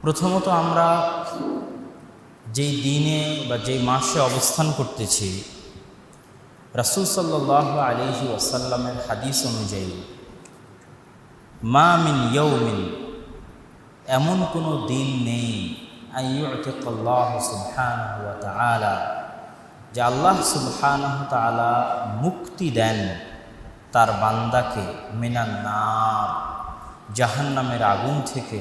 প্রথমত আমরা যেই দিনে বা যেই মাসে অবস্থান করতেছি, রাসূল সাল্লাল্লাহু আলাইহি ওয়াসাল্লামের হাদিস অনুযায়ী মা মিন ইয়াউমিন, এমন কোনো দিন নেই আইয়ুতিকাল্লাহু সুবহানাহু ওয়া তাআলা, যে আল্লাহ সুবহানাহু ওয়া তাআলা মুক্তি দেন তার বান্দাকে মিনান নার, জাহান্নামের আগুন থেকে,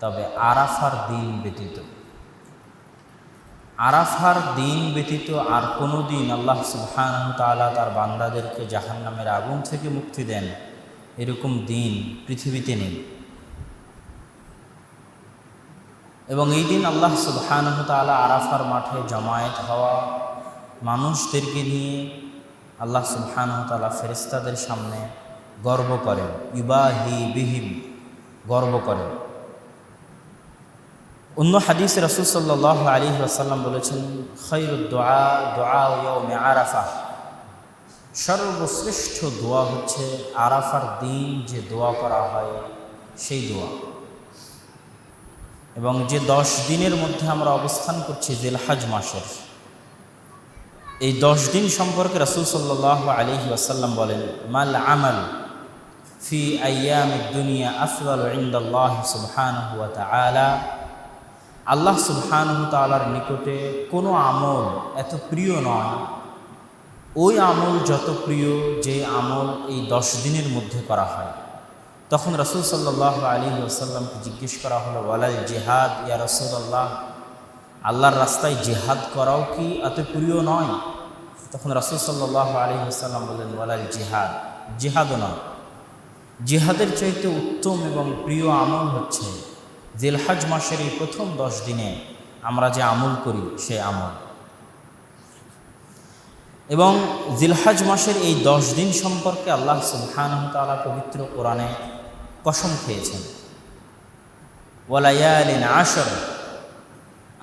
তবে আরাফার দিন ব্যতীত। আরাফার দিন ব্যতীত আর কোনো দিন আল্লাহ সুবহানাহু ওয়া তাআলা তার বান্দাদেরকে জাহান্নামের আগুন থেকে মুক্তি দেন এরকম দিন পৃথিবীতে নেই। এবং এই দিন আল্লাহ সুবহানাহু ওয়া তাআলা আরাফার মাঠে জমায়েত হওয়া মানুষদেরকে নিয়ে আল্লাহ সুবহানাহু ওয়া তাআলা ফেরেশতাদের সামনে গর্ব করেন, ইবাহি বিহিম, গর্ব করেন। অন্য হাদিসে রাসূল সাল্লাল্লাহু আলাইহি ওয়াসাল্লাম বলেছেন, খায়রুদ দুআ দুআ ইয়াউমে আরাফা, সর্বশ্রেষ্ঠ দোয়া হচ্ছে আরাফার দিন যে দোয়া করা হয় সেই দোয়া। এবং যে 10 দিনের মধ্যে আমরা অবস্থান করছি জিলহজ মাসের, এই 10 দিন সম্পর্কে রাসূল সাল্লাল্লাহু আলাইহি ওয়াসাল্লাম বলেন, মাল আমাল ফি আইয়ামিদ দুনিয়া আফদালু ইনদাল্লাহি সুবহানাহু ওয়া তাআলা, আল্লাহ সুবহানাহু ওয়া তাআলার নিকটে কোনো আমল এত প্রিয় নয়, ওই আমল যত প্রিয় যে আমল এই 10 দিনের মধ্যে করা হয়। তখন রাসূল সাল্লাল্লাহু আলাইহি ওয়াসাল্লামকে জিজ্ঞেস করা হলো, ওয়ালাল জিহাদ ইয়া রাসূলুল্লাহ, আল্লাহর রাস্তায় জিহাদ করাও কি এত প্রিয় নয়? তখন রাসূল সাল্লাল্লাহু আলাইহি ওয়াসাল্লাম বললেন, ওয়ালাল জিহাদ, জিহাদও নয়, জিহাদের চাইতে উত্তম এবং প্রিয় আমল হচ্ছে জিলহজ মাসের এই প্রথম 10 দিনে আমরা যে আমল করি সেই আমল। এবং জিলহজ মাসের এই 10 দিন সম্পর্কে আল্লাহ সুবহানাহু ওয়া তাআলা পবিত্র কোরআনে কসম খেয়েছেন, ওয়ালায়ালিন আশর,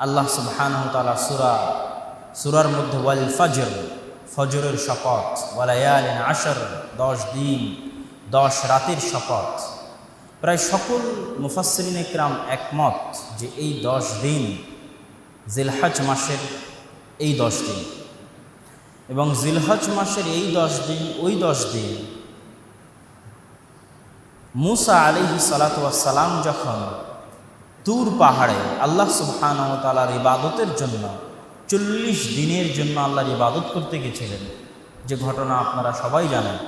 আল্লাহ সুবহানাহু ওয়া তাআলা সূরার মধ্যে ওয়াল ফজর, ফজরের শপথ, ওয়ালায়ালিন আশর, 10 দিন 10 রাতের শপথ। প্রায় সকল মুফাসসিরিনে কিরাম একমত যে এই 10 দিন জিলহজ মাসের এই 10 দিন, এবং জিলহজ মাসের এই 10 দিন ওই 10 দিন মূসা আলাইহিস সালাতু ওয়াস সালাম যখন তুর পাহাড়ে আল্লাহ সুবহানাহু ওয়া তাআলার ইবাদতের জন্য 40 দিনের জন্য আল্লাহর ইবাদত করতে গেছিলেন, যে ঘটনা আপনারা সবাই জানেন,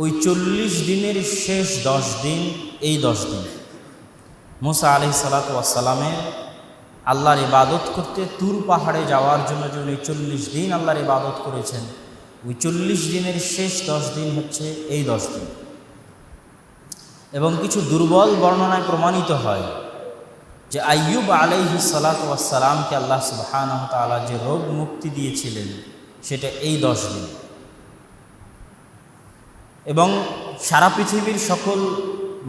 ওই 40 দিনের শেষ 10 দিন এই 10 দিন মূসা আলাইহিস সালাতু ওয়াস সালামের আল্লাহর ইবাদত করতে তুর পাহাড়ে যাওয়ার জন্য যে উনি 40 দিন আল্লাহর ইবাদত করেছেন, ওই 40 দিনের শেষ 10 দিন হচ্ছে এই 10 দিন। এবং কিছু দুর্বল বর্ণনায় প্রমাণিত হয় যে আইয়ুব আলাইহিস সালাতু ওয়াস সালামকে আল্লাহ সুবহানাহু ওয়া তাআলা যে রোগ মুক্তি দিয়েছিলেন সেটা এই 10 দিন। এবং সারা পৃথিবীর সকল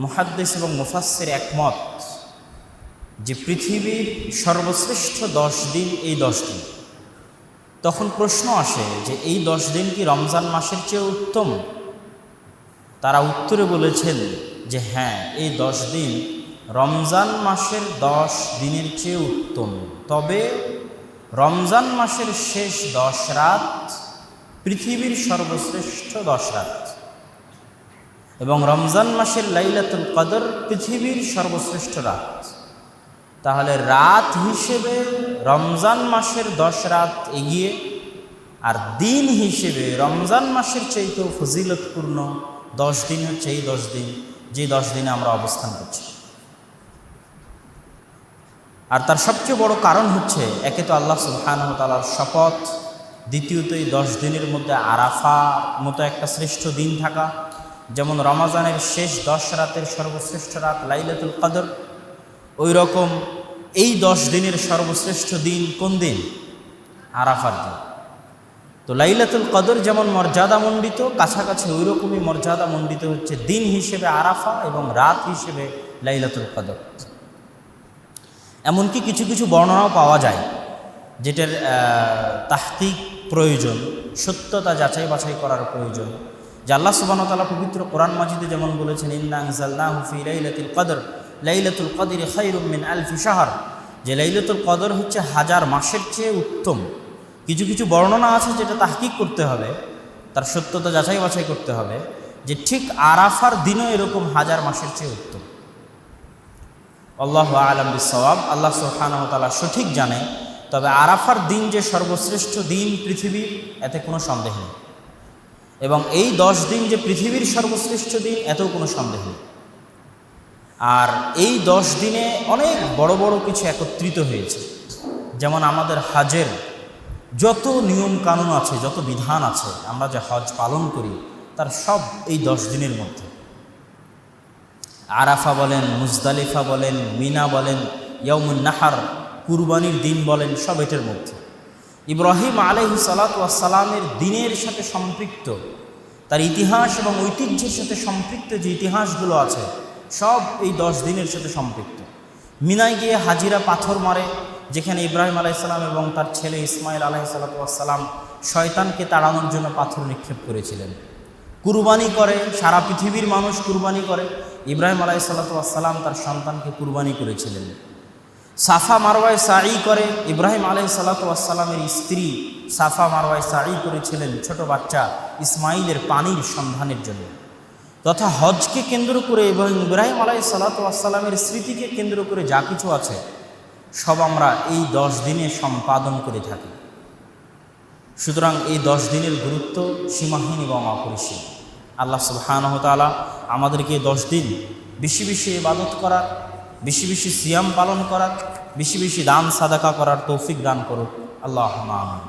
মুহাদ্দিস এবং মুফাসসির একমত যে পৃথিবীর সর্বশ্রেষ্ঠ 10 দিন এই 10 দিন। তখন প্রশ্ন আসে যে এই 10 দিন কি রমজান মাসের চেয়ে উত্তম? তারা উত্তরে বলেছেন যে হ্যাঁ, এই 10 দিন রমজান মাসের 10 দিনের চেয়ে উত্তম, তবে রমজান মাসের শেষ 10 রাত পৃথিবীর সর্বশ্রেষ্ঠ 10 রাত, এবং রমজান মাসের লাইলাতুল কদর পৃথিবীর সর্বশ্রেষ্ঠ রাত। তাহলে রাত হিসেবে রমজান মাসের 10 রাত এগিয়ে, আর দিন হিসেবে রমজান মাসের চাইতেও ফজিলতপূর্ণ 10 দিন হচ্ছে এই 10 দিন, যে 10 দিনে আমরা অবস্থান করছি। আর তার সবচেয়ে বড় কারণ হচ্ছে, একে তো আল্লাহ সুবহানাহু ওয়া তাআলার শপথ, দ্বিতীয়ত এই 10 দিনের মধ্যে আরাফা মতো একটা শ্রেষ্ঠ দিন থাকা, যেমন রমজানের শেষ 10 রাতের সর্বশ্রেষ্ঠ রাত লাইলাতুল কদর, ওই রকম এই 10 দিনের সর্বশ্রেষ্ঠ দিন কোন দিন? আরাফার দিন। তো লাইলাতুল কদর যেমন মর্যাদামণ্ডিত, কাছাকাছি ওই রকমই মর্যাদামণ্ডিত হচ্ছে দিন হিসেবে আরাফা এবং রাত হিসেবে লাইলাতুল কদর। এমনকি কিছু কিছু বর্ণনাও পাওয়া যায় যেটার তাহকিক প্রয়োজন, সত্যতা যাচাই বাছাই করার প্রয়োজন, যে আল্লাহ সুবহানাহু ওয়া তাআলা পবিত্র কোরআন মাজিদে যেমন বলেছেন, ইন্না আনজালনাহু ফি লাইলাতিল কদর, লাইলাতুল কদর খায়রুম মিন আলফি শাহর, যে লাইলাতুল কদর হচ্ছে 1000 মাসের চেয়ে উত্তম। কিছু কিছু বর্ণনা আছে যেটা তাহকিক করতে হবে, তার সত্যতা যাচাই বাছাই করতে হবে, যে ঠিক আরাফার দিনও এরকম 1000 মাসের চেয়ে উত্তম। আল্লাহু আ'লাম বিস-সাওয়াব, আল্লাহ সুবহানাহু ওয়া তাআলা সঠিক জানে। তবে আরাফার দিন যে সর্বশ্রেষ্ঠ দিন পৃথিবীর, এতে কোনো সন্দেহ নেই। এবং এই 10 দিন যে পৃথিবীর সর্বশ্রেষ্ঠ দিন, এতেও কোনো সন্দেহ নেই। আর এই 10 দিনে অনেক বড় বড় কিছু একত্রিত হয়েছে। যেমন আমাদের হজের যত নিয়ম কানুন আছে, যত বিধান আছে, আমরা যে হজ পালন করি তার সব এই 10 দিনের মধ্যে। আরাফা বলেন, মুজদালিফা বলেন, মিনা বলেন, ইয়াউমুন নাহার, কুরবানির দিন বলেন, সব এটার মধ্যে। ইব্রাহিম আলাইহিস সালাতু ওয়াস সালামের দিনের সাথে সম্পৃক্ত, তার ইতিহাস এবং ঐতিহ্যের সাথে সম্পৃক্ত যে ইতিহাসগুলো আছে, সব এই 10 দিনের সাথে সম্পৃক্ত। মিনায় গিয়ে হাজিরা পাথর মারে, যেখানে ইব্রাহিম আলাইহিস সালাম এবং তার ছেলে ইসমাইল আলাইহিস সালাতু ওয়াস সালাম শয়তানকে তাড়ানোর জন্য পাথর নিক্ষেপ করেছিলেন। কুরবানি করে, সারা পৃথিবীর মানুষ কুরবানি করে, ইব্রাহিম আলাইহিস সালাতু ওয়াস সালাম তার সন্তানকে কুরবানি করেছিলেন। সাফা মারওয়ায় সাঈ করে, ইব্রাহিম আলাইহিস সালাতু ওয়াস সালামের স্ত্রী সাফা মারওয়ায় সাঈ করেছিলেন ছোট বাচ্চা ইসমাইলের পানির সন্ধানের জন্য। তথা হজকে কেন্দ্র করে এবং ইব্রাহিম আলাইহিস সালাতু ওয়াস সালামের স্মৃতিকে কেন্দ্র করে যা কিছু আছে, সব আমরা এই 10 দিনে সম্পাদন করে থাকি। সুতরাং এই 10 দিনের গুরুত্ব সীমাহীন এবং অপরিসীম। আল্লাহ সুবহানাহু ওয়া তাআলা আমাদেরকে 10 দিন বেশি বেশি ইবাদত করার, বেশি বেশি সিয়াম পালন করার, বেশি বেশি দান সাদাকা করার তৌফিক দান করুক। আল্লাহুম্মা আমিন।